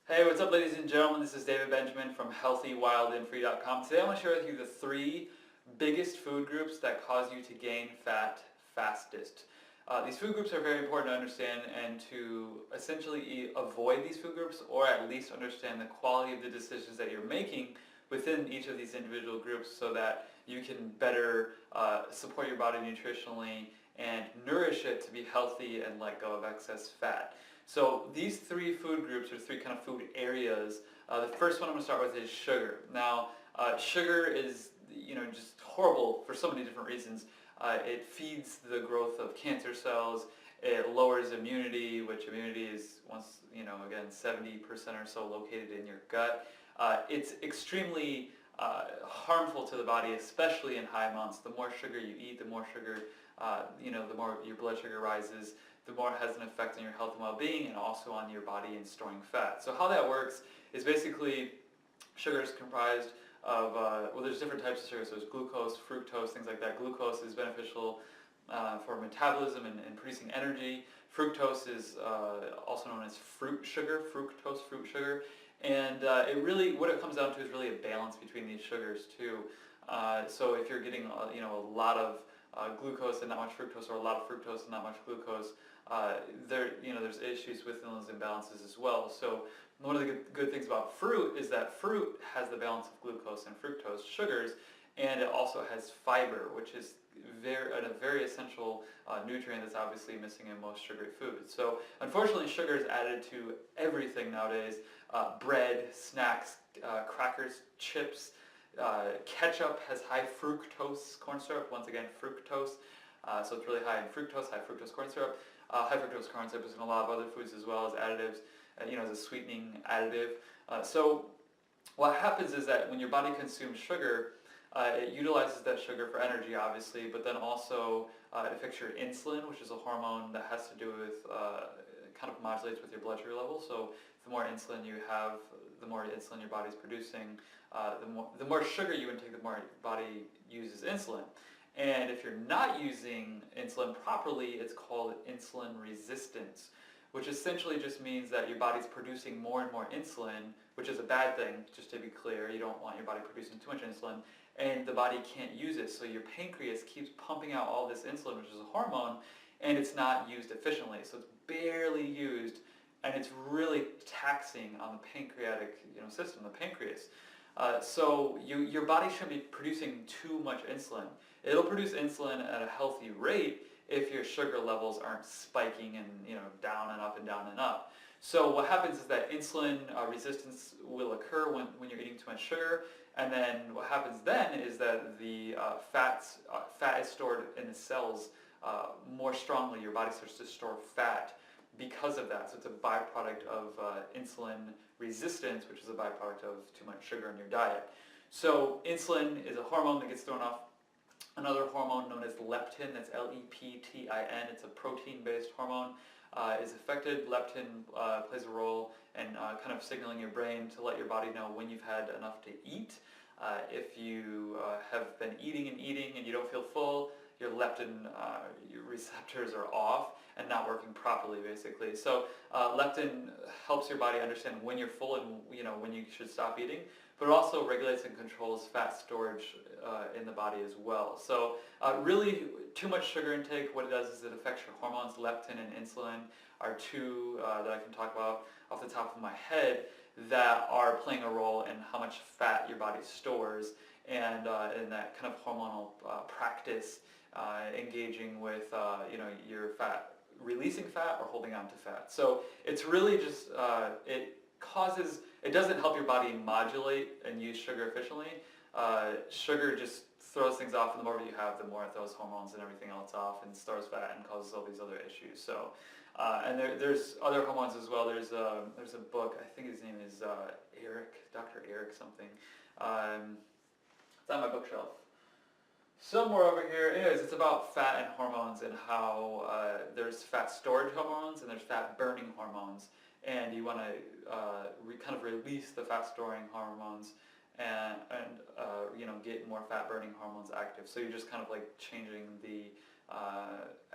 Hey, what's up ladies and gentlemen? This is David Benjamin from healthywildandfree.com. Today I want to share with you the 3 biggest food groups that cause you to gain fat fastest. These food groups are very important to understand and to essentially avoid these food groups, or at least understand the quality of the decisions that you're making within each of these individual groups so that you can better support your body nutritionally and nourish it to be healthy and let go of excess fat. So these 3 food groups, or 3 kind of food areas, the first one I'm going to start with is sugar. Now, sugar is, just horrible for so many different reasons. It feeds the growth of cancer cells. It lowers immunity, which immunity is, again, 70% or so located in your gut. It's extremely harmful to the body, especially in high amounts. The more sugar you eat, the more sugar, the more your blood sugar rises, the more it has an effect on your health and well-being, and also on your body in storing fat. So how that works is basically sugar is comprised of, there's different types of sugar. So there's glucose, fructose, things like that. Glucose is beneficial for metabolism and producing energy. Fructose is also known as fruit sugar, fructose, fruit sugar. And what it comes down to is really a balance between these sugars too. So if you're getting a lot of glucose and not much fructose, or a lot of fructose and not much glucose, there's issues within those imbalances as well. So one of the good things about fruit is that fruit has the balance of glucose and fructose sugars, and it also has fiber, which is a very essential nutrient that's obviously missing in most sugary foods. So unfortunately, sugar is added to everything nowadays. Bread, snacks, crackers, chips. Ketchup has high fructose corn syrup. Once again, fructose. So it's really high in fructose, high fructose corn syrup. High fructose corn syrup is in a lot of other foods as well as additives, as a sweetening additive. So what happens is that when your body consumes sugar, it utilizes that sugar for energy, obviously, but then also it affects your insulin, which is a hormone that has to do with, kind of modulates with your blood sugar level. So the more insulin you have, the more insulin your body's producing. The more sugar you intake, the more your body uses insulin. And if you're not using insulin properly, it's called insulin resistance, which essentially just means that your body's producing more and more insulin, which is a bad thing, just to be clear. You don't want your body producing too much insulin, and the body can't use it. So your pancreas keeps pumping out all this insulin, which is a hormone, and it's not used efficiently. So it's barely used, and it's really taxing on the pancreatic system, the pancreas. So your body shouldn't be producing too much insulin. It'll produce insulin at a healthy rate if your sugar levels aren't spiking and down and up and down and up. So what happens is that insulin resistance will occur when you're eating too much sugar, and then what happens then is that the fat is stored in the cells more strongly. Your body starts to store fat because of that. So it's a byproduct of insulin resistance, which is a byproduct of too much sugar in your diet. So insulin is a hormone that gets thrown off. Another hormone known as leptin, that's Leptin, it's a protein-based hormone, is affected. Leptin plays a role in kind of signaling your brain to let your body know when you've had enough to eat. If you have been eating and you don't feel full, your leptin your receptors are off and not working properly, basically. So leptin helps your body understand when you're full and when you should stop eating, but it also regulates and controls fat storage in the body as well. So really, too much sugar intake, what it does is it affects your hormones. Leptin and insulin are 2 that I can talk about off the top of my head that are playing a role in how much fat your body stores, and in that kind of hormonal practice, engaging with your fat, releasing fat or holding on to fat. So it's really just it doesn't help your body modulate and use sugar efficiently. Sugar just throws things off, and the more you have, the more it throws hormones and everything else off and stores fat and causes all these other issues. So and there's other hormones as well. There's a book, I think his name is Dr. Eric something. It's on my bookshelf somewhere over here. Anyways, it's about fat and hormones, and how there's fat storage hormones and there's fat burning hormones, and you want to kind of release the fat storing hormones and get more fat burning hormones active. So you're just kind of like changing the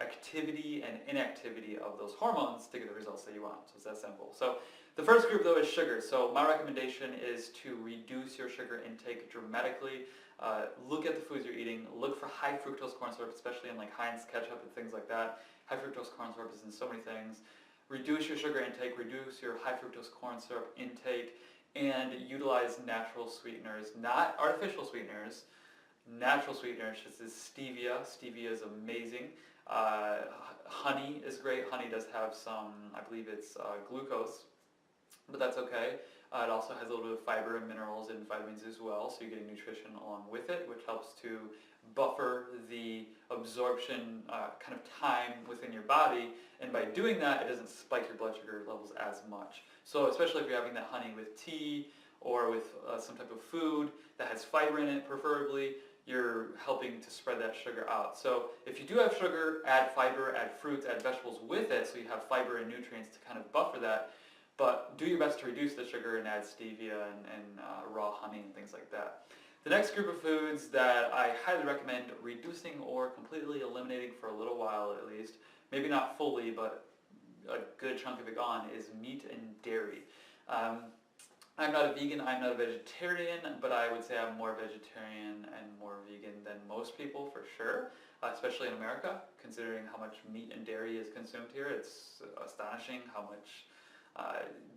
activity and inactivity of those hormones to get the results that you want. So it's that simple. So The first group though is sugar. So my recommendation is to reduce your sugar intake dramatically. Look at the foods you're eating. Look for high fructose corn syrup, especially in like Heinz ketchup and things like that. High fructose corn syrup is in so many things. Reduce your sugar intake, reduce your high fructose corn syrup intake, and utilize natural sweeteners, not artificial sweeteners. Natural sweeteners, such as stevia. Stevia is amazing. Honey is great. Honey does have some, I believe it's glucose, but that's okay. It also has a little bit of fiber and minerals and vitamins as well, so you're getting nutrition along with it, which helps to buffer the absorption kind of time within your body, and by doing that, it doesn't spike your blood sugar levels as much. So especially if you're having that honey with tea or with some type of food that has fiber in it, preferably, you're helping to spread that sugar out. So if you do have sugar, add fiber, add fruits, add vegetables with it, so you have fiber and nutrients to kind of buffer that. But do your best to reduce the sugar and add stevia and raw honey and things like that. The next group of foods that I highly recommend reducing or completely eliminating for a little while at least, maybe not fully, but a good chunk of it gone, is meat and dairy. I'm not a vegan, I'm not a vegetarian, but I would say I'm more vegetarian and more vegan than most people for sure, especially in America, considering how much meat and dairy is consumed here. It's astonishing how much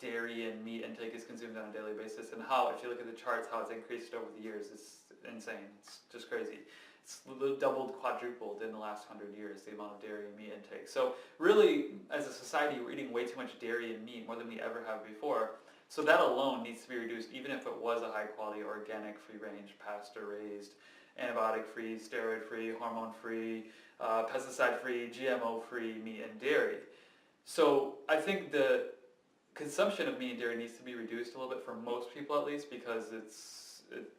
dairy and meat intake is consumed on a daily basis, and how, if you look at the charts, how it's increased over the years is insane. It's just crazy. It's doubled, quadrupled in the last 100 years, the amount of dairy and meat intake. So really, as a society, we're eating way too much dairy and meat, more than we ever have before. So that alone needs to be reduced, even if it was a high-quality, organic, free-range, pasture-raised, antibiotic-free, steroid-free, hormone-free, pesticide-free, GMO-free meat and dairy. So I think the consumption of meat and dairy needs to be reduced a little bit for most people at least, because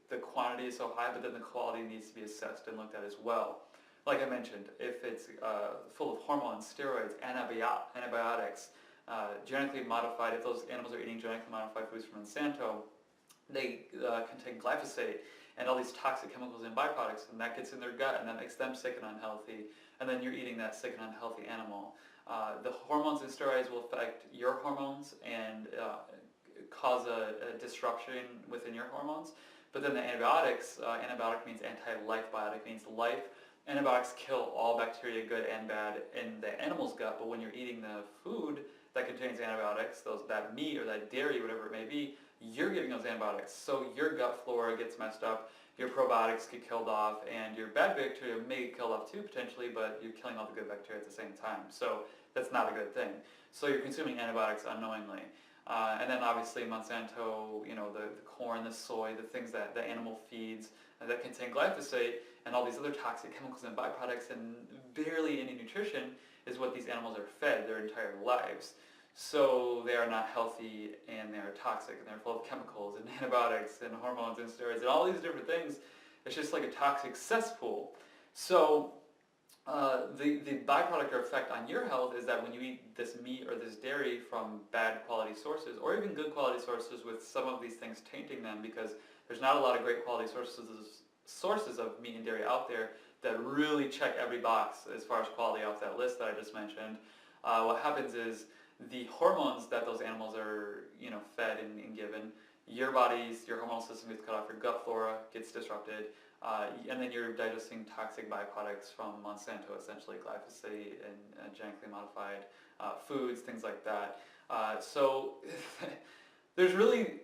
the quantity is so high, but then the quality needs to be assessed and looked at as well. Like I mentioned, if it's full of hormones, steroids, antibiotics, genetically modified, if those animals are eating genetically modified foods from Monsanto, they contain glyphosate and all these toxic chemicals and byproducts, and that gets in their gut and that makes them sick and unhealthy, and then you're eating that sick and unhealthy animal. The hormones and steroids will affect your hormones and cause a disruption within your hormones. But then the antibiotics, antibiotic means anti-life, biotic means life. Antibiotics kill all bacteria, good and bad, in the animal's gut, but when you're eating the food that contains antibiotics, that meat or that dairy, whatever it may be, you're giving those antibiotics. So your gut flora gets messed up, your probiotics get killed off, and your bad bacteria may get killed off too potentially, but you're killing all the good bacteria at the same time. So that's not a good thing. So you're consuming antibiotics unknowingly. And then obviously Monsanto, the corn, the soy, the things that the animal feeds that contain glyphosate and all these other toxic chemicals and byproducts, and barely any nutrition is what these animals are fed their entire lives. So they are not healthy, and they are toxic, and they're full of chemicals and antibiotics and hormones and steroids and all these different things. It's just like a toxic cesspool. So the byproduct or effect on your health is that when you eat this meat or this dairy from bad quality sources, or even good quality sources with some of these things tainting them, because there's not a lot of great quality sources of meat and dairy out there that really check every box as far as quality off that list that I just mentioned. What happens is the hormones that those animals are fed and given, your hormonal system gets cut off, your gut flora gets disrupted, and then you're digesting toxic byproducts from Monsanto, essentially glyphosate and genetically modified foods, things like that. So there's really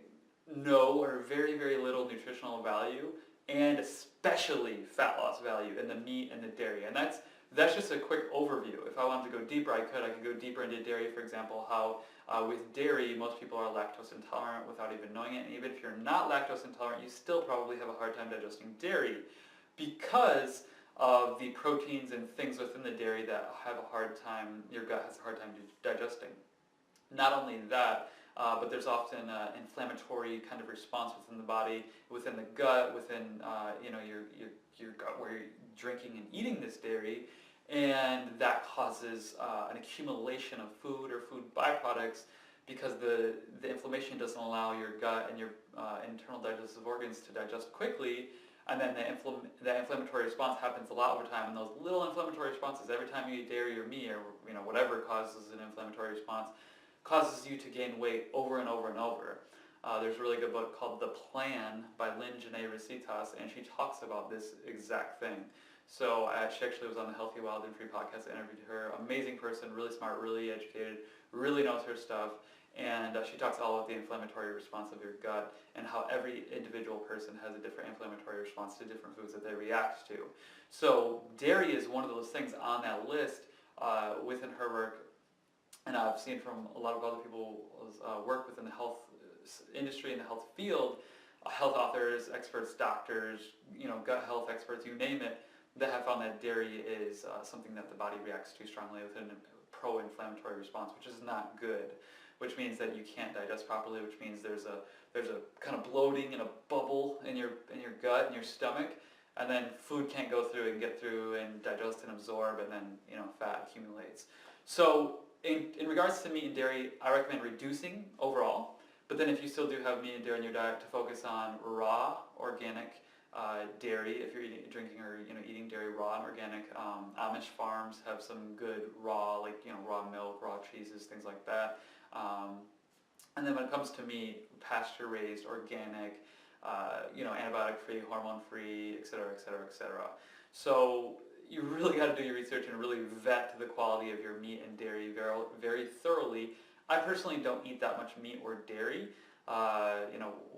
no or very, very little nutritional value, and especially fat loss value in the meat and the dairy. And that's just a quick overview. If I wanted to go deeper, I could go deeper into dairy, for example, how with dairy, most people are lactose intolerant without even knowing it. And even if you're not lactose intolerant, you still probably have a hard time digesting dairy because of the proteins and things within the dairy that your gut has a hard time digesting. Not only that, but there's often an inflammatory kind of response within the body, within the gut, within your gut where you're drinking and eating this dairy, and that causes an accumulation of food or food byproducts because the inflammation doesn't allow your gut and your internal digestive organs to digest quickly, and then that inflammatory response happens a lot over time, and those little inflammatory responses, every time you eat dairy or meat or whatever causes an inflammatory response, causes you to gain weight over and over and over. There's a really good book called The Plan by Lynn Janae Recitas, and she talks about this exact thing. So she actually was on the Healthy, Wild, and Free podcast. I interviewed her. Amazing person, really smart, really educated, really knows her stuff. And she talks all about the inflammatory response of your gut and how every individual person has a different inflammatory response to different foods that they react to. So dairy is one of those things on that list within her work. And I've seen from a lot of other people's work within the health industry and the health field, health authors, experts, doctors, gut health experts, you name it, that have found that dairy is something that the body reacts to strongly with a pro-inflammatory response, which is not good. Which means that you can't digest properly, which means there's a kind of bloating and a bubble in your gut and your stomach, and then food can't go through and get through and digest and absorb, and then fat accumulates. So in regards to meat and dairy, I recommend reducing overall. But then if you still do have meat and dairy in your diet, to focus on raw, organic dairy. If you're drinking or eating dairy raw and organic, Amish farms have some good raw, raw milk, raw cheeses, things like that. And then when it comes to meat, pasture-raised, organic, antibiotic-free, hormone-free, et cetera, et cetera, et cetera. So you really got to do your research and really vet the quality of your meat and dairy very, very thoroughly. I personally don't eat that much meat or dairy.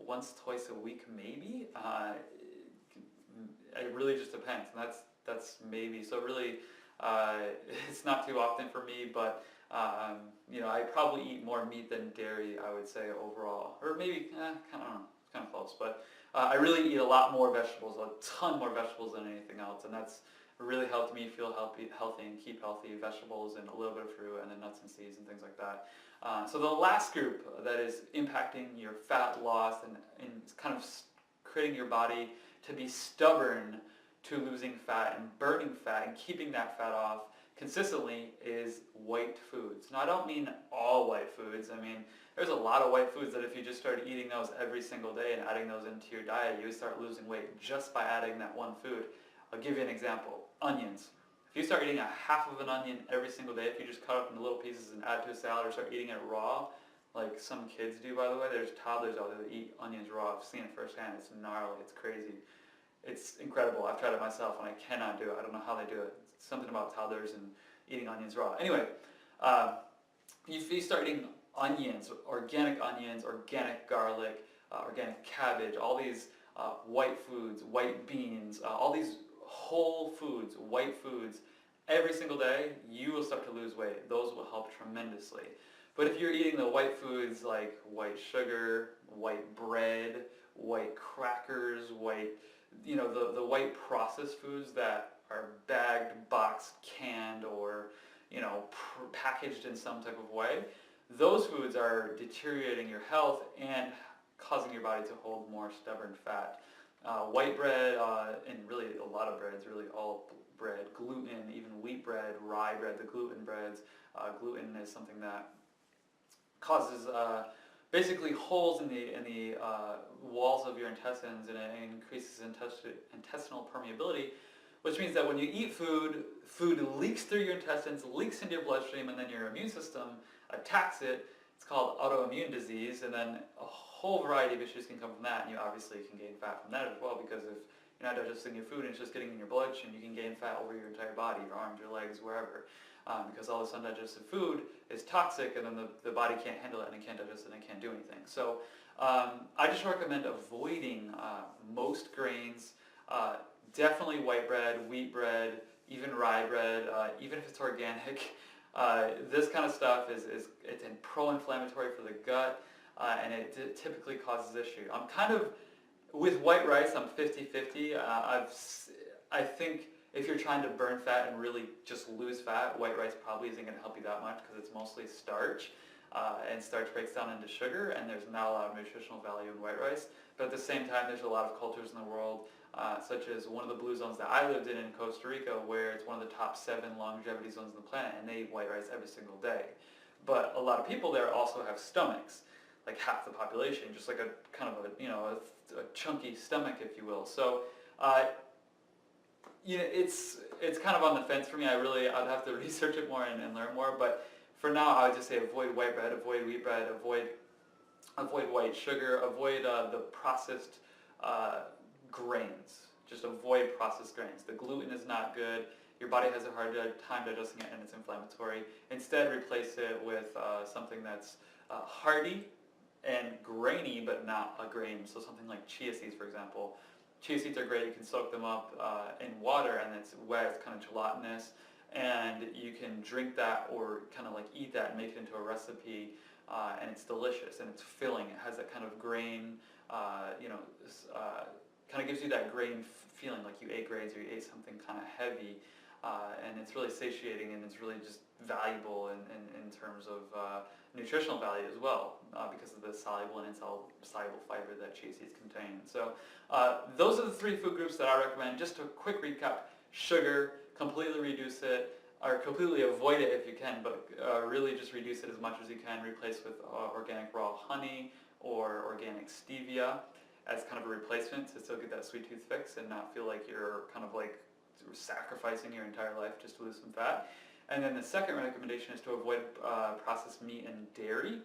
Once, twice a week, maybe. It really just depends, and that's maybe. So really, it's not too often for me, but I probably eat more meat than dairy, I would say, overall. Or maybe, kind of close. But I really eat a lot more vegetables, a ton more vegetables than anything else. And that's really helped me feel healthy and keep healthy. Vegetables and a little bit of fruit and then nuts and seeds and things like that. So the last group that is impacting your fat loss and kind of creating your body to be stubborn to losing fat and burning fat and keeping that fat off consistently is white foods. Now I don't mean all white foods. I mean there's a lot of white foods that if you just started eating those every single day and adding those into your diet, you would start losing weight just by adding that one food. I'll give you an example. Onions. If you start eating a half of an onion every single day, if you just cut up into little pieces and add it to a salad or start eating it raw, like some kids do, by the way, there's toddlers out there that eat onions raw. I've seen it firsthand. It's gnarly. It's crazy. It's incredible. I've tried it myself and I cannot do it. I don't know how they do it. It's something about toddlers and eating onions raw. Anyway, if you start eating onions, organic garlic, organic cabbage, all these white foods, white beans, all these whole foods, white foods, every single day, you will start to lose weight. Those will help tremendously. But if you're eating the white foods like white sugar, white bread, white crackers, the white processed foods that are bagged, boxed, canned, or packaged in some type of way, those foods are deteriorating your health and causing your body to hold more stubborn fat. White bread, and really a lot of breads, really all bread, gluten, even wheat bread, rye bread, the gluten breads. Gluten is something that causes basically holes in the walls of your intestines, and it increases intestinal permeability, which means that when you eat food leaks through your intestines, leaks into your bloodstream, and then your immune system attacks it. It's called autoimmune disease, and then a whole variety of issues can come from that, and you obviously can gain fat from that as well, because if you're not digesting your food and it's just getting in your bloodstream, you can gain fat over your entire body, your arms, your legs, wherever, because all this undigested food is toxic, and then the body can't handle it, and it can't digest it, and it can't do anything. So I just recommend avoiding most grains, definitely white bread, wheat bread, even rye bread, even if it's organic. This kind of stuff it's pro-inflammatory for the gut, and it typically causes issue. I'm kind of, with white rice, I'm 50-50. I think if you're trying to burn fat and really just lose fat, white rice probably isn't going to help you that much because it's mostly starch, and starch breaks down into sugar, and there's not a lot of nutritional value in white rice. But at the same time, there's a lot of cultures in the world, such as one of the blue zones that I lived in Costa Rica, where it's one of the top 7 longevity zones on the planet, and they eat white rice every single day. But a lot of people there also have stomachs, like half the population, just like a kind of a chunky stomach, if you will. So, it's kind of on the fence for me. I'd have to research it more and learn more. But for now, I would just say avoid white bread, avoid wheat bread, avoid white sugar, avoid the processed grains. Just avoid processed grains. The gluten is not good. Your body has a hard time digesting it and it's inflammatory. Instead, replace it with something that's hearty and grainy, but not a grain. So something like chia seeds, for example. Chia seeds are great. You can soak them up in water, and it's wet. It's kind of gelatinous, and you can drink that or kind of like eat that and make it into a recipe, and it's delicious and it's filling. It has that kind of grain, kind of gives you that grain feeling, like you ate grains or you ate something kind of heavy, and it's really satiating, and it's really just valuable in terms of nutritional value as well, because of the soluble and insoluble fiber that chia seeds contain. So those are the 3 food groups that I recommend. Just a quick recap: sugar, completely reduce it, or completely avoid it if you can, but really just reduce it as much as you can. Replace with organic raw honey or organic stevia as kind of a replacement to still get that sweet tooth fix and not feel like you're kind of like sacrificing your entire life just to lose some fat. And then the second recommendation is to avoid processed meat and dairy.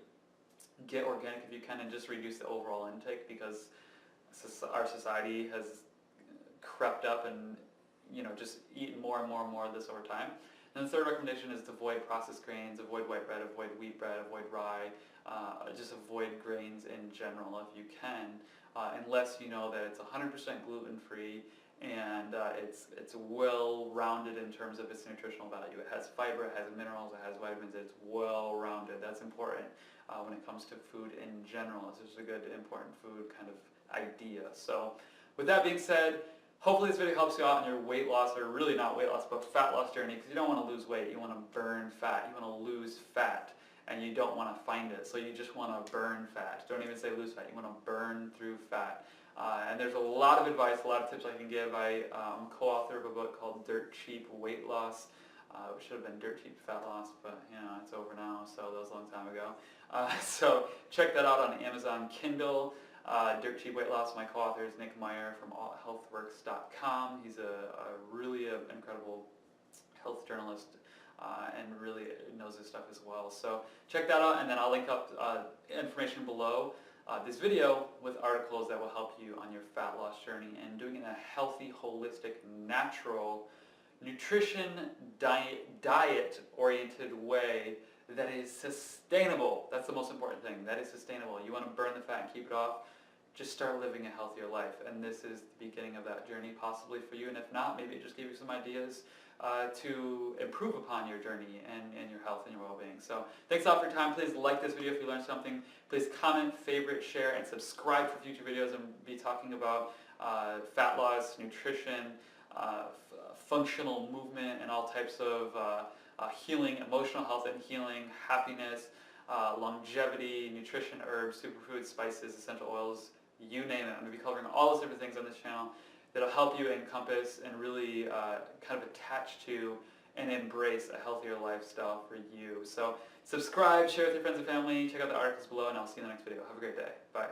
Get organic if you can, and just reduce the overall intake, because our society has crept up and just eaten more and more and more of this over time. And the third recommendation is to avoid processed grains, avoid white bread, avoid wheat bread, avoid rye, just avoid grains in general if you can, unless you know that it's 100% gluten-free and it's well-rounded in terms of its nutritional value. It has fiber, it has minerals, it has vitamins, it's well-rounded. That's important when it comes to food in general. It's just a good, important food kind of idea. So with that being said, hopefully this video helps you out on your weight loss, or really not weight loss, but fat loss journey, because you don't want to lose weight, you want to burn fat, you want to lose fat, and you don't want to find it, so you just want to burn fat. Don't even say lose fat, you want to burn through fat. And there's a lot of advice, a lot of tips I can give. I'm co-author of a book called Dirt Cheap Weight Loss. It should have been Dirt Cheap Fat Loss, but it's over now, so that was a long time ago. So check that out on Amazon Kindle. Dirt Cheap Weight Loss. My co-author is Nick Meyer from healthworks.com. He's a really incredible health journalist and really knows his stuff as well. So check that out, and then I'll link up information below this video with articles that will help you on your fat loss journey and doing it in a healthy, holistic, natural, nutrition, diet-oriented way that is sustainable. That's the most important thing. That is sustainable. You want to burn the fat and keep it off, just start living a healthier life. And this is the beginning of that journey possibly for you. And if not, maybe it just gave you some ideas to improve upon your journey and your health and your well-being. So thanks a lot for your time. Please like this video if you learned something. Please comment, favorite, share, and subscribe for future videos. And be talking about fat loss, nutrition, functional movement, and all types of healing, emotional health and healing, happiness, longevity, nutrition, herbs, superfoods, spices, essential oils, you name it. I'm going to be covering all those different things on this channel that'll help you encompass and really kind of attach to and embrace a healthier lifestyle for you. So subscribe, share with your friends and family, check out the articles below, and I'll see you in the next video. Have a great day. Bye.